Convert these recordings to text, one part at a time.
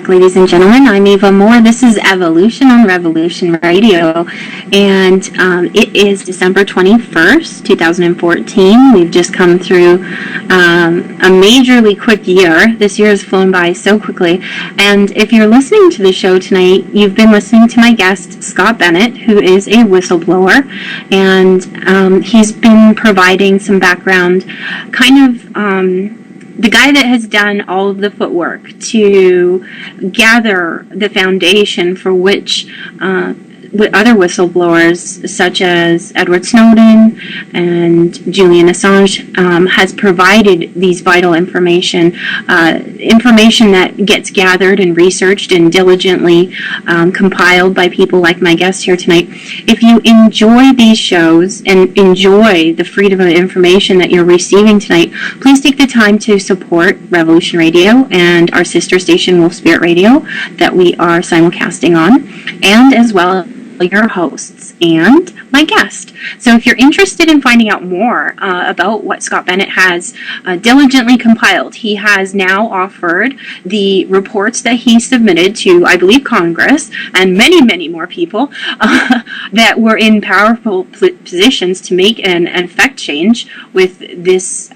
Ladies and gentlemen, I'm Eva Moore. This is Evolution on Revolution Radio, and it is December 21st, 2014. We've just come through a majorly quick year. This year has flown by so quickly, and if you're listening to the show tonight, you've been listening to my guest, Scott Bennett, who is a whistleblower, and he's been providing some background, kind of the guy that has done all of the footwork to gather the foundation for which other whistleblowers, such as Edward Snowden and Julian Assange, has provided these vital information that gets gathered and researched and diligently compiled by people like my guest here tonight. If you enjoy these shows and enjoy the freedom of information that you're receiving tonight, please take the time to support Revolution Radio and our sister station, Wolf Spirit Radio, that we are simulcasting on, and as well your hosts and my guest. So if you're interested in finding out more about what Scott Bennett has diligently compiled, he has now offered the reports that he submitted to, I believe, Congress and many, many more people that were in powerful positions to make an effect change with this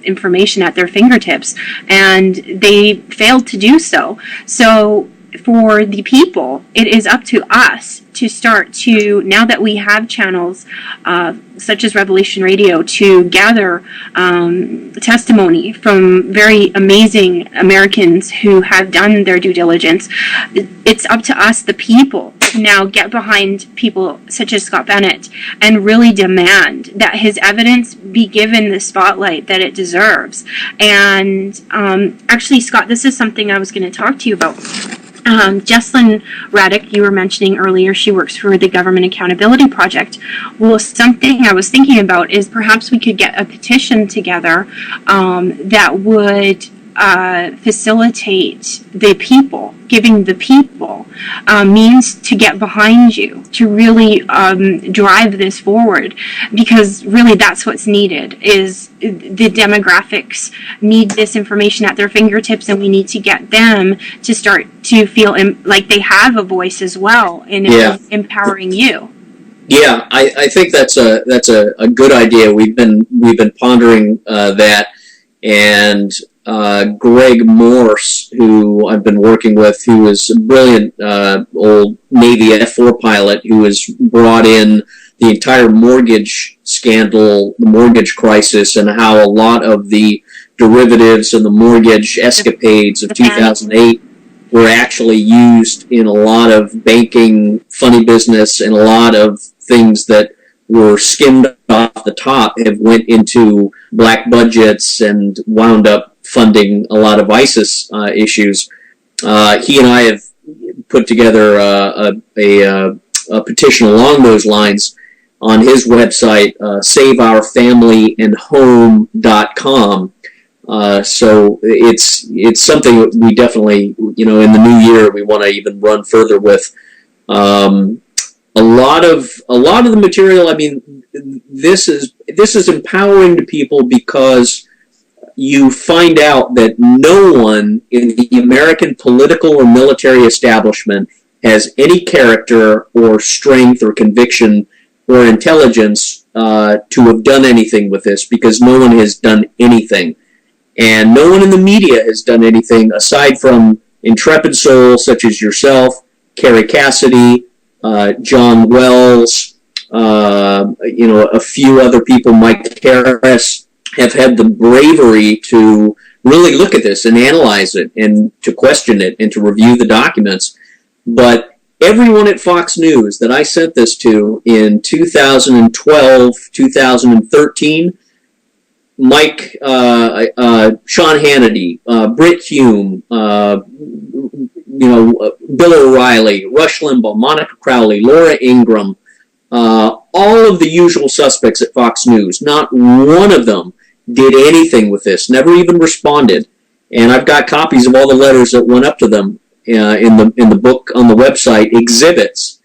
information at their fingertips, and they failed to do so. So for the people, it is up to us to start to, now that we have channels such as Revolution Radio, to gather testimony from very amazing Americans who have done their due diligence. It's up to us, the people, to now get behind people such as Scott Bennett and really demand that his evidence be given the spotlight that it deserves. And actually, Scott, this is something I was going to talk to you about. Jesslyn Raddick, you were mentioning earlier, she works for the Government Accountability Project. Well, something I was thinking about is perhaps we could get a petition together that would facilitate the people, giving the people means to get behind you, to really drive this forward, because really that's what's needed. Is the demographics need this information at their fingertips, and we need to get them to start to feel like they have a voice as well in empowering you. Yeah, I think that's a good idea. We've been pondering that, and Greg Morse, who I've been working with, who is a brilliant old Navy F-4 pilot who has brought in the entire mortgage scandal, the mortgage crisis, and how a lot of the derivatives and the mortgage escapades of 2008 were actually used in a lot of banking, funny business, and a lot of things that were skimmed off the top have went into black budgets and wound up funding a lot of ISIS issues. He and I have put together a petition along those lines on his website, saveourfamilyandhome.com. So it's something that we definitely, in the new year, we want to even run further with. A lot of the material, I mean, this is empowering to people, because you find out that no one in the American political or military establishment has any character or strength or conviction or intelligence to have done anything with this, because no one has done anything. And no one in the media has done anything aside from intrepid souls such as yourself, Kerry Cassidy, John Wells, a few other people, Mike Harris, have had the bravery to really look at this and analyze it and to question it and to review the documents. But everyone at Fox News that I sent this to in 2012, 2013, Mike, Sean Hannity, Britt Hume, Bill O'Reilly, Rush Limbaugh, Monica Crowley, Laura Ingraham, all of the usual suspects at Fox News, not one of them did anything with this, never even responded. And I've got copies of all the letters that went up to them in the book on the website, exhibits.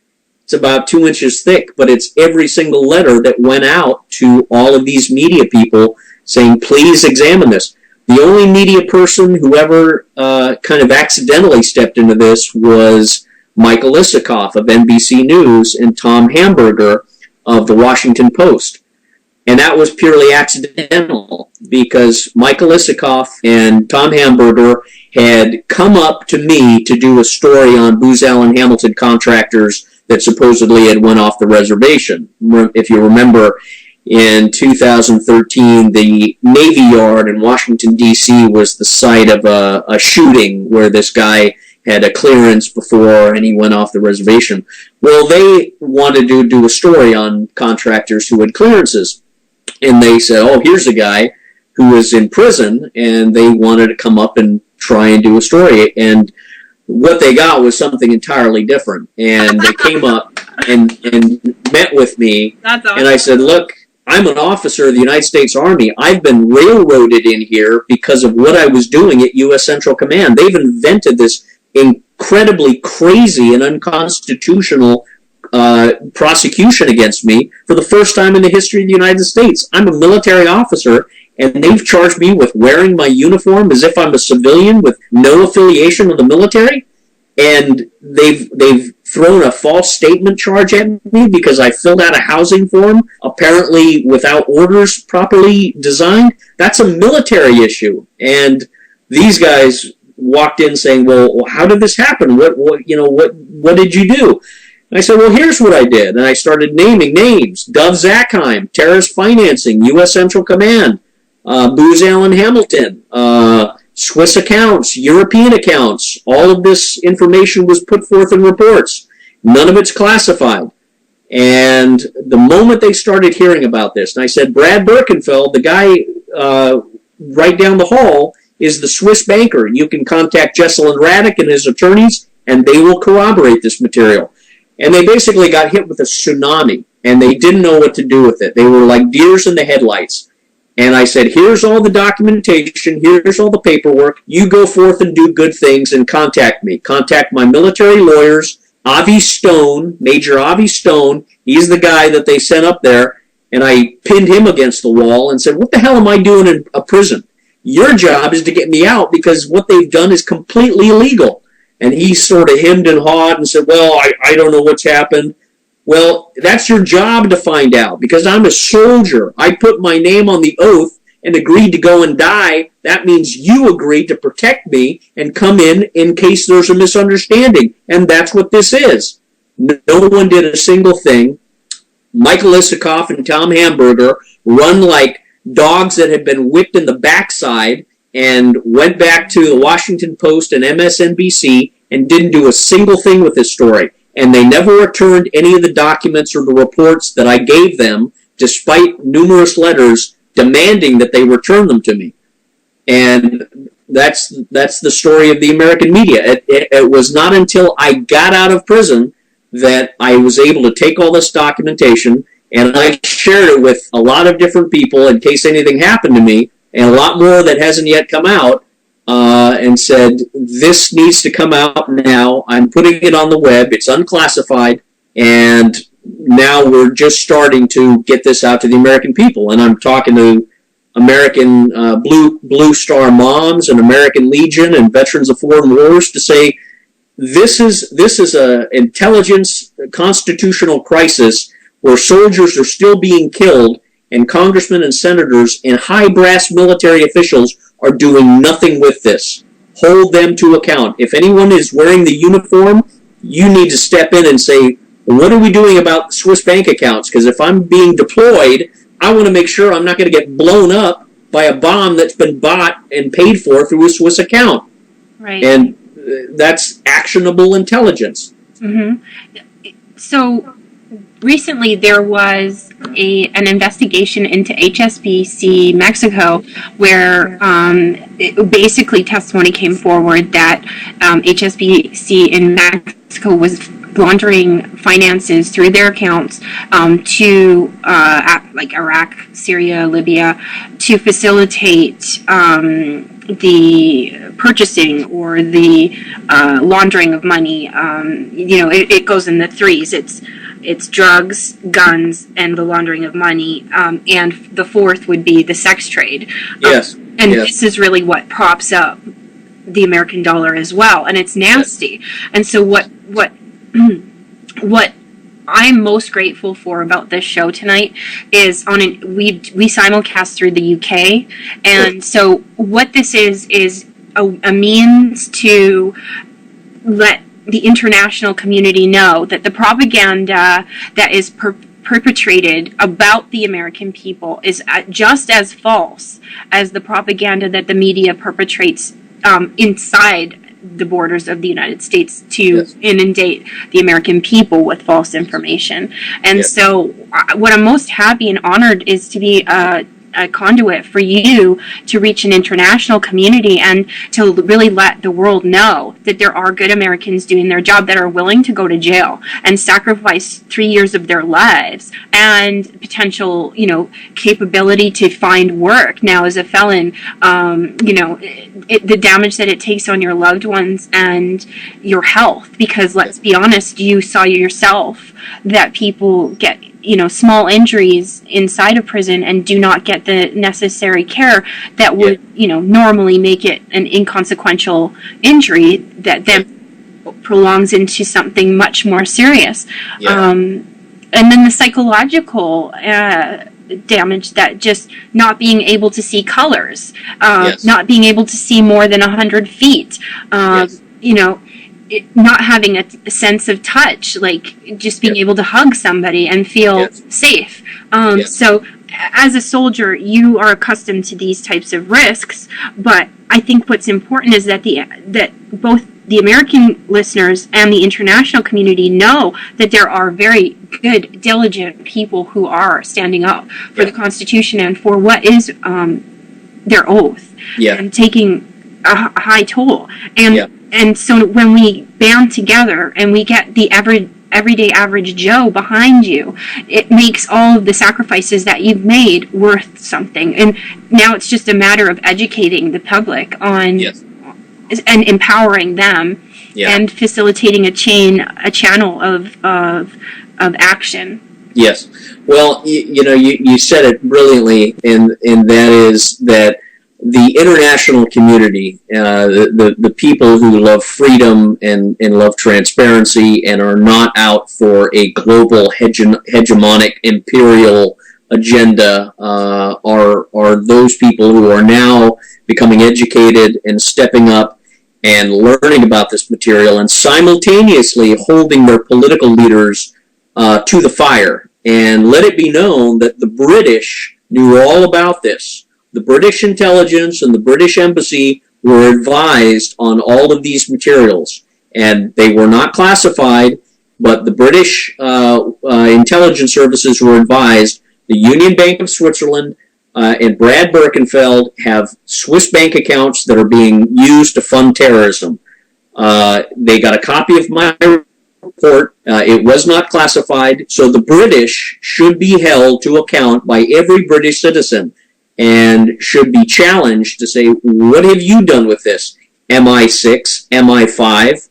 It's about 2 inches thick, but it's every single letter that went out to all of these media people saying, please examine this. The only media person who ever kind of accidentally stepped into this was Michael Isikoff of NBC News and Tom Hamburger of the Washington Post. And that was purely accidental because Michael Isikoff and Tom Hamburger had come up to me to do a story on Booz Allen Hamilton contractors that supposedly had went off the reservation. If you remember, in 2013, the Navy Yard in Washington, D.C. was the site of a shooting where this guy had a clearance before and he went off the reservation. Well, they wanted to do a story on contractors who had clearances. And they said, oh, here's a guy who was in prison, and they wanted to come up and try and do a story. And what they got was something entirely different. And they came up and met with me. That's awesome. And I said, look, I'm an officer of the United States Army. I've been railroaded in here because of what I was doing at U.S. Central Command. They've invented this incredibly crazy and unconstitutional prosecution against me for the first time in the history of the United States. I'm a military officer, and they've charged me with wearing my uniform as if I'm a civilian with no affiliation with the military. And they've thrown a false statement charge at me because I filled out a housing form, apparently without orders properly designed. That's a military issue. And these guys walked in saying, well, how did this happen? What did you do? And I said, well, here's what I did. And I started naming names. Dov Zakheim, terrorist financing, U.S. Central Command, Booz Allen Hamilton, Swiss accounts, European accounts. All of this information was put forth in reports. None of it's classified. And the moment they started hearing about this, and I said, Brad Berkenfeld, the guy right down the hall, is the Swiss banker. You can contact Jesselyn Raddick and his attorneys, and they will corroborate this material. And they basically got hit with a tsunami, and they didn't know what to do with it. They were like deers in the headlights. And I said, here's all the documentation, here's all the paperwork. You go forth and do good things and contact me. Contact my military lawyers, Avi Stone, Major Avi Stone. He's the guy that they sent up there. And I pinned him against the wall and said, what the hell am I doing in a prison? Your job is to get me out because what they've done is completely illegal. And he sort of hemmed and hawed and said, well, I don't know what's happened. Well, that's your job to find out because I'm a soldier. I put my name on the oath and agreed to go and die. That means you agreed to protect me and come in case there's a misunderstanding. And that's what this is. No one did a single thing. Michael Isikoff and Tom Hamburger run like dogs that had been whipped in the backside and went back to the Washington Post and MSNBC and didn't do a single thing with this story. And they never returned any of the documents or the reports that I gave them, despite numerous letters demanding that they return them to me. And that's the story of the American media. It was not until I got out of prison that I was able to take all this documentation, and I shared it with a lot of different people in case anything happened to me, and a lot more that hasn't yet come out, and said, this needs to come out now. I'm putting it on the web. It's unclassified, and now we're just starting to get this out to the American people. And I'm talking to American Blue Star moms and American Legion and veterans of foreign wars to say, this is an intelligence constitutional crisis where soldiers are still being killed and congressmen and senators and high brass military officials are doing nothing with this. Hold them to account. If anyone is wearing the uniform, you need to step in and say, what are we doing about Swiss bank accounts? Because if I'm being deployed, I want to make sure I'm not going to get blown up by a bomb that's been bought and paid for through a Swiss account. Right. And that's actionable intelligence. Mm-hmm. So recently there was an investigation into HSBC Mexico where basically testimony came forward that HSBC in Mexico was laundering finances through their accounts to like Iraq, Syria, Libya, to facilitate the purchasing or the laundering of money. It goes in the threes. It's drugs, guns, and the laundering of money, and the fourth would be the sex trade. Yes. And this is really what props up the American dollar as well, and it's nasty. And so what I'm most grateful for about this show tonight is we simulcast through the UK, and so what this is a means to let the international community know that the propaganda that is perpetrated about the American people is just as false as the propaganda that the media perpetrates inside the borders of the United States to inundate the American people with false information. And so what I'm most happy and honored is to be a conduit for you to reach an international community and to really let the world know that there are good Americans doing their job that are willing to go to jail and sacrifice 3 years of their lives and potential, capability to find work now as a felon, the damage that it takes on your loved ones and your health, because let's be honest, you saw yourself that people get small injuries inside of prison and do not get the necessary care that would, normally make it an inconsequential injury that then prolongs into something much more serious. And then the psychological damage that just not being able to see colors, not being able to see more than 100 feet, not having a sense of touch, like just being able to hug somebody and feel safe. So as a soldier, you are accustomed to these types of risks, but I think what's important is that both the American listeners and the international community know that there are very good, diligent people who are standing up for the Constitution and for what is their oath and taking a high toll. And so when we band together and we get the everyday average Joe behind you, it makes all of the sacrifices that you've made worth something. And now it's just a matter of educating the public on and empowering them and facilitating a channel of action. Yes. Well, you said it brilliantly, and that is that the international community, the people who love freedom and love transparency and are not out for a global hegemonic imperial agenda, are those people who are now becoming educated and stepping up and learning about this material and simultaneously holding their political leaders to the fire. And let it be known that the British knew all about this. The British intelligence and the British embassy were advised on all of these materials, and they were not classified, but the British intelligence services were advised. The Union Bank of Switzerland and Brad Berkenfeld have Swiss bank accounts that are being used to fund terrorism. They got a copy of my report. It was not classified, so the British should be held to account by every British citizen and should be challenged to say, what have you done with this? MI6, MI5?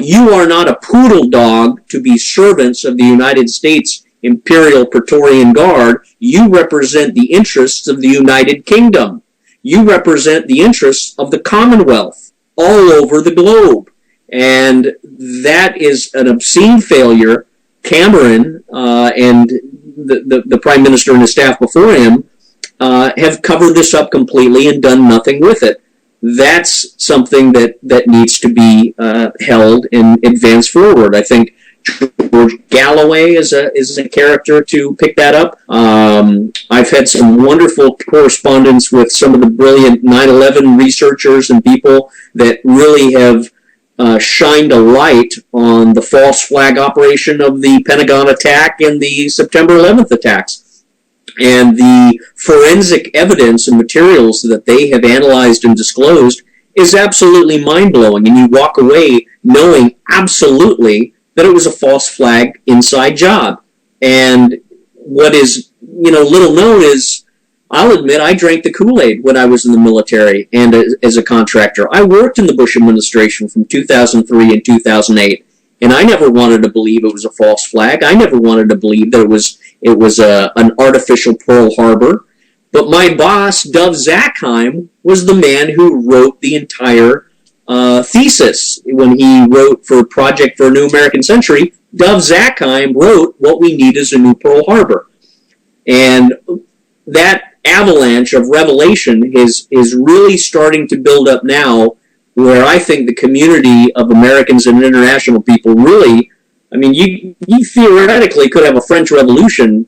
You are not a poodle dog to be servants of the United States Imperial Praetorian Guard. You represent the interests of the United Kingdom. You represent the interests of the Commonwealth all over the globe. And that is an obscene failure. Cameron and the Prime Minister and his staff before him have covered this up completely and done nothing with it. That's something that needs to be held and advanced forward. I think George Galloway is a character to pick that up. I've had some wonderful correspondence with some of the brilliant 9/11 researchers and people that really have shined a light on the false flag operation of the Pentagon attack and the September 11th attacks. And the forensic evidence and materials that they have analyzed and disclosed is absolutely mind-blowing. And you walk away knowing absolutely that it was a false flag inside job. And what is, little known is, I'll admit I drank the Kool-Aid when I was in the military and as a contractor. I worked in the Bush administration from 2003 and 2008. And I never wanted to believe it was a false flag. I never wanted to believe that it was an artificial Pearl Harbor. But my boss, Dov Zakheim, was the man who wrote the entire thesis. When he wrote for Project for a New American Century, Dov Zakheim wrote what we need is a new Pearl Harbor. And that avalanche of revelation is really starting to build up now, where I think the community of Americans and international people really, I mean, you theoretically could have a French Revolution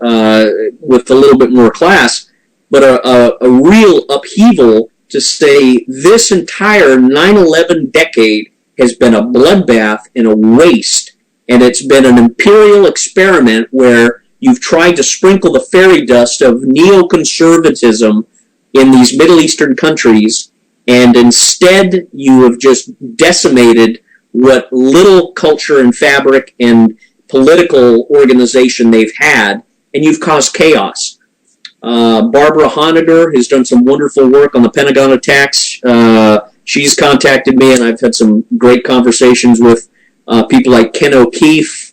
with a little bit more class, but a real upheaval to say this entire 9/11 decade has been a bloodbath and a waste, and it's been an imperial experiment where you've tried to sprinkle the fairy dust of neoconservatism in these Middle Eastern countries, and instead you have just decimated what little culture and fabric and political organization they've had, and you've caused chaos. Barbara Honegger has done some wonderful work on the Pentagon attacks. She's contacted me, and I've had some great conversations with people like Ken O'Keefe.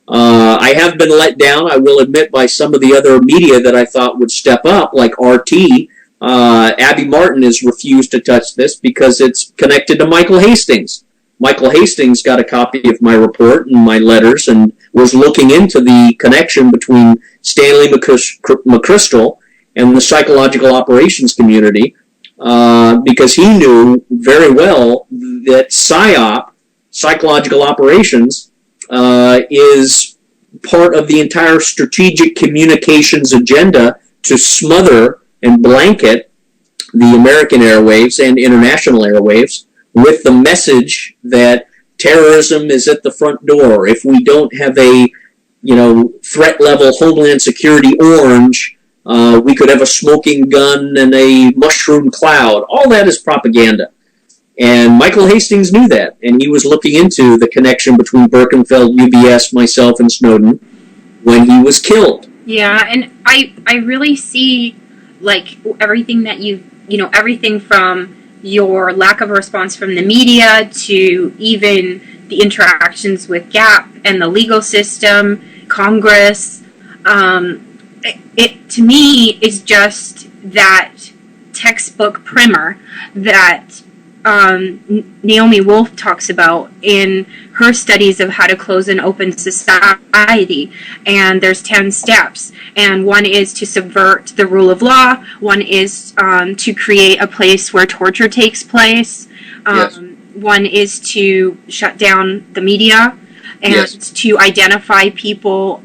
I have been let down, I will admit, by some of the other media that I thought would step up, like RT. Abby Martin has refused to touch this because it's connected to Michael Hastings. Michael Hastings got a copy of my report and my letters and was looking into the connection between Stanley McChrystal and the psychological operations community because he knew very well that PSYOP, psychological operations, is part of the entire strategic communications agenda to smother and blanket the American airwaves and international airwaves with the message that terrorism is at the front door. If we don't have a, threat level Homeland Security orange, we could have a smoking gun and a mushroom cloud. All that is propaganda. And Michael Hastings knew that, and he was looking into the connection between Berkenfeld, UBS, myself, and Snowden when he was killed. Yeah, and I really see, like, everything that everything from your lack of response from the media to even the interactions with GAP and the legal system, Congress. It to me is just that textbook primer that Naomi Wolf talks about in her studies of how to close an open society. And there's 10 steps. And one is to subvert the rule of law. One is to create a place where torture takes place. Yes. One is to shut down the media and Yes. to identify people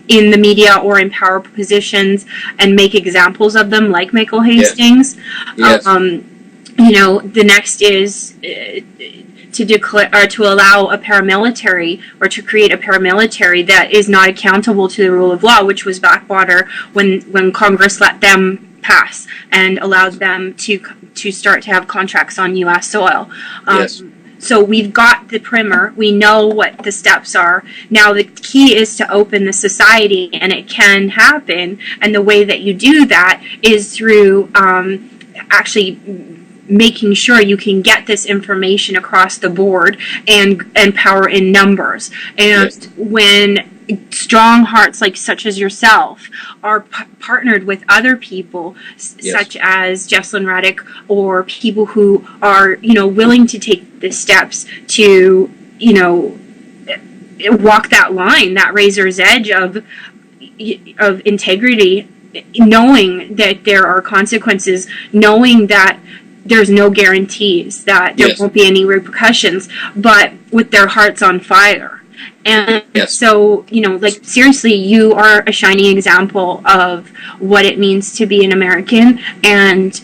in the media or in power positions and make examples of them, like Michael Hastings. Yes. The next is to declare or to allow a paramilitary or to create a paramilitary that is not accountable to the rule of law, which was Blackwater when Congress let them pass and allowed them to start to have contracts on U.S. soil. Yes. So we've got the primer. We know what the steps are. Now the key is to open the society, and it can happen. And the way that you do that is through actually making sure you can get this information across the board and power in numbers. And Yes. when strong hearts like such as yourself are partnered with other people such as Jesselyn Raddick or people who are willing to take the steps to walk that line, that razor's edge of integrity, knowing that there are consequences, knowing that there's no guarantees, that there Yes. won't be any repercussions, but with their hearts on fire. And Yes. so, seriously, you are a shining example of what it means to be an American and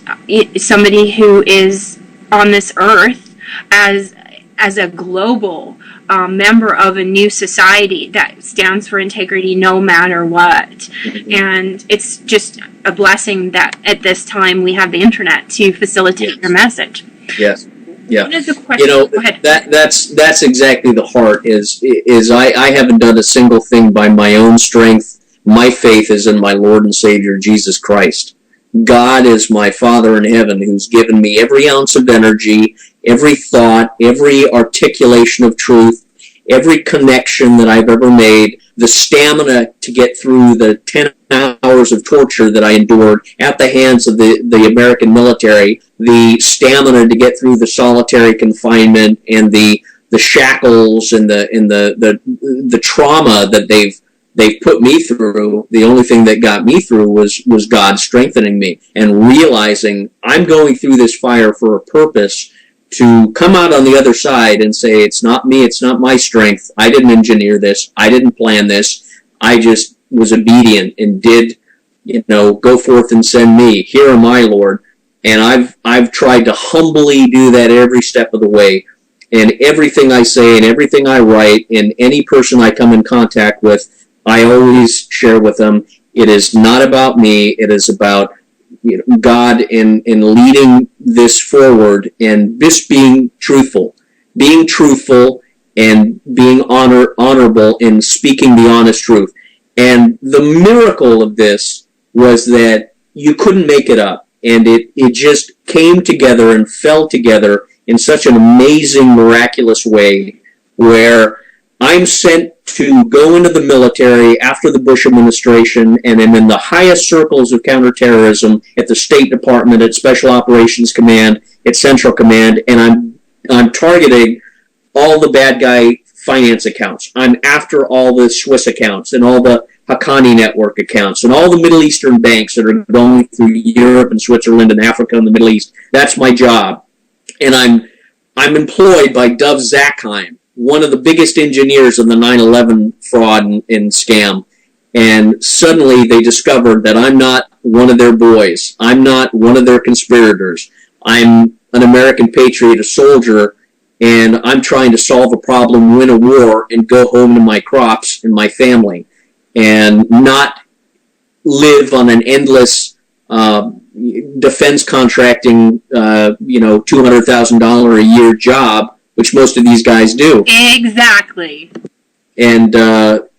somebody who is on this earth as a global member of a new society that stands for integrity no matter what. Mm-hmm. And it's just a blessing that at this time we have the internet to facilitate your message. Yes. Yeah. One of the questions, go ahead. That's exactly the heart is I haven't done a single thing by my own strength. My faith is in my Lord and Savior Jesus Christ. God is my Father in heaven who's given me every ounce of energy, every thought, every articulation of truth, every connection that I've ever made. the stamina to get through the 10 hours of torture that I endured at the hands of the American military, the stamina to get through the solitary confinement and the shackles and the trauma that they've put me through. The only thing that got me through was God strengthening me and realizing I'm going through this fire for a purpose, to come out on the other side and say, it's not me, it's not my strength, I didn't engineer this, I didn't plan this, I just was obedient and did, go forth and send me, here am I, Lord. And I've tried to humbly do that every step of the way. And everything I say and everything I write and any person I come in contact with, I always share with them, it is not about me, it is about God in leading this forward, and just being truthful and being honorable in speaking the honest truth. And the miracle of this was that you couldn't make it up, and it just came together and fell together in such an amazing, miraculous way, where I'm sent to go into the military after the Bush administration, and am in the highest circles of counterterrorism at the State Department, at Special Operations Command, at Central Command, and I'm targeting all the bad guy finance accounts. I'm after all the Swiss accounts and all the Haqqani network accounts and all the Middle Eastern banks that are going through Europe and Switzerland and Africa and the Middle East. That's my job. And I'm employed by Dov Zakheim, one of the biggest engineers of the 9/11 fraud and scam. And suddenly they discovered that I'm not one of their boys. I'm not one of their conspirators. I'm an American patriot, a soldier, and I'm trying to solve a problem, win a war, and go home to my crops and my family, and not live on an endless defense contracting, $200,000 a year job, which most of these guys do. Exactly. And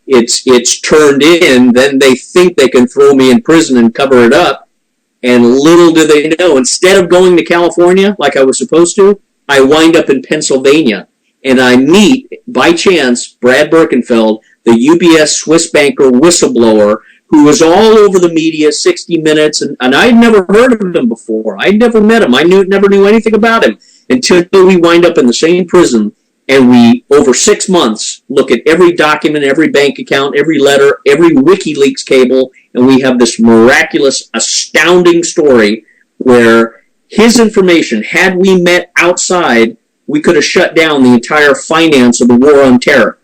it's turned in, then they think they can throw me in prison and cover it up, and little do they know, instead of going to California like I was supposed to, I wind up in Pennsylvania, and I meet, by chance, Brad Berkenfeld, the UBS Swiss banker whistleblower, who was all over the media, 60 Minutes, and I'd never heard of him before. I'd never met him. I never knew anything about him until we wind up in the same prison, and we, over 6 months, look at every document, every bank account, every letter, every WikiLeaks cable, and we have this miraculous, astounding story where his information, had we met outside, we could have shut down the entire finance of the war on terror.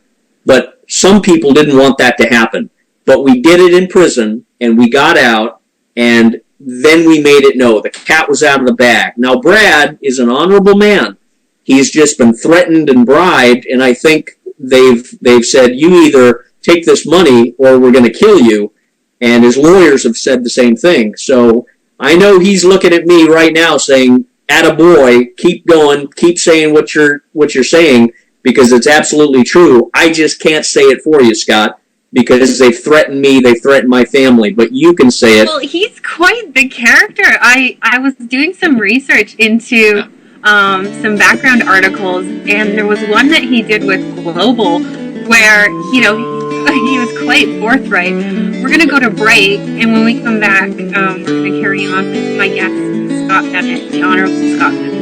But some people didn't want that to happen. But we did it in prison, and we got out, and then we made it know. The cat was out of the bag. Now, Brad is an honorable man. He's just been threatened and bribed, and I think they've said, you either take this money or we're going to kill you. And his lawyers have said the same thing. So I know he's looking at me right now saying, attaboy, keep going, keep saying what you're saying, because it's absolutely true. I just can't say it for you, Scott, because they've threatened me, they've threatened my family, but you can say it. Well, he's quite the character. I was doing some research into some background articles, and there was one that he did with Global where, he was quite forthright. We're going to go to break, and when we come back, we're going to carry on with my guest, Scott Bennett, the Honorable Scott Bennett.